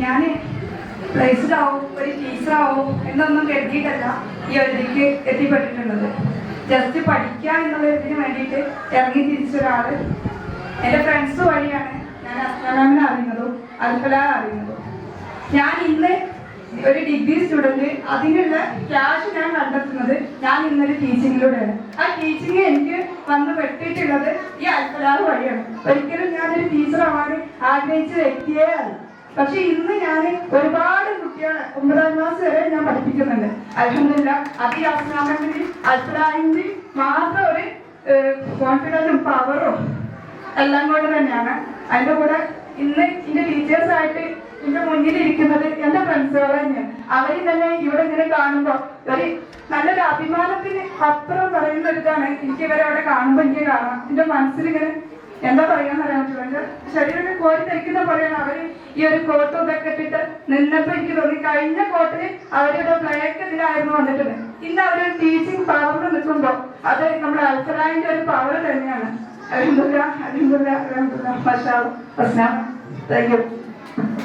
ഞാൻ പ്ലേസ്ഡാവും ഒരു ടീച്ചറാവും എന്നൊന്നും കരുതിയിട്ടല്ല ഈ ഒരിക്ക് എത്തിപ്പെട്ടിട്ടുള്ളത്. ജസ്റ്റ് പഠിക്കുക എന്നുള്ളതിന് വേണ്ടിയിട്ട് ഇറങ്ങി തിരിച്ചൊരാള്. എൻ്റെ ഫ്രണ്ട്സ് വഴിയാണ് ഞാൻ അസ്ട്രോണമിനെ അറിയുന്നതും അൽഫല അറിയുന്നതും. ഞാൻ ഇന്ന് ഒരു ഡിഗ്രി സ്റ്റുഡൻറ്റ്, അതിനുള്ള ക്യാഷ് ഞാൻ കണ്ടെത്തുന്നത് ഞാൻ ഇന്നൊരു ടീച്ചിങ്ങിലൂടെയാണ്. ആ ടീച്ചിങ് എനിക്ക് വന്ന് പെട്ടിട്ടുള്ളത് ഈ അൽഫലാഹ് വഴിയാണ്. ഒരിക്കലും ഞാനൊരു ടീച്ചർ ആവാൻ ആഗ്രഹിച്ച വ്യക്തിയേ അല്ല. പക്ഷെ ഇന്ന് ഞാൻ ഒരുപാട് കുട്ടികളെ 9ാം ക്ലാസ് വരെ ഞാൻ പഠിപ്പിക്കുന്നുണ്ട്. അൽഹംദുലില്ലാഹ് അത് ഈ അസ്ട്രോണമിന്റെ അൽഫലാഹിന്റെ മാത്രം ഒരു കോൺഫിഡൻസും പവറും എല്ലാം കൊണ്ട് തന്നെയാണ്. അതിൻ്റെ കൂടെ ഇന്ന് എൻ്റെ ടീച്ചേഴ്സായിട്ട് എന്റെ മുന്നിലിരിക്കുന്നത് എന്റെ ഫ്രണ്ട്സുകൾ തന്നെയാണ്. അവരും തന്നെ ഇവിടെ ഇങ്ങനെ കാണുമ്പോൾ ഒരു നല്ലൊരു അഭിമാനത്തിന് അപ്പുറം പറയുന്ന ഒരിതാണ് എനിക്ക് ഇവരെ അവിടെ കാണുമ്പോൾ എനിക്ക് കാണാം. എന്റെ മനസ്സിലിങ്ങനെ എന്താ പറയാന്ന് പറയാൻ പറ്റില്ല. എന്റെ ശരീരമൊക്കെ കോരി ധരിക്കുന്ന പോലെയാണ് അവര് ഈ ഒരു കോട്ടും ഇതൊക്കെ ഇട്ടിട്ട് നിന്നപ്പോ എനിക്ക് തോന്നി. കഴിഞ്ഞ കോട്ടില് അവരുടെ ബ്ലാക്ക് ഇതിലായിരുന്നു വന്നിട്ടുണ്ട്. ഇന്ന് അവരൊരു ടീച്ചിങ് പവറിൽ നിൽക്കുമ്പോൾ അത് നമ്മുടെ അൽഫലാഹിന്റെ ഒരു പവർ തന്നെയാണ്. അൽഹംദുലില്ലാഹ്, അൽഹംദുലില്ലാഹ്, അൽഹംദുലില്ലാഹ്, മാഷാ അല്ലാഹ്. Thank you.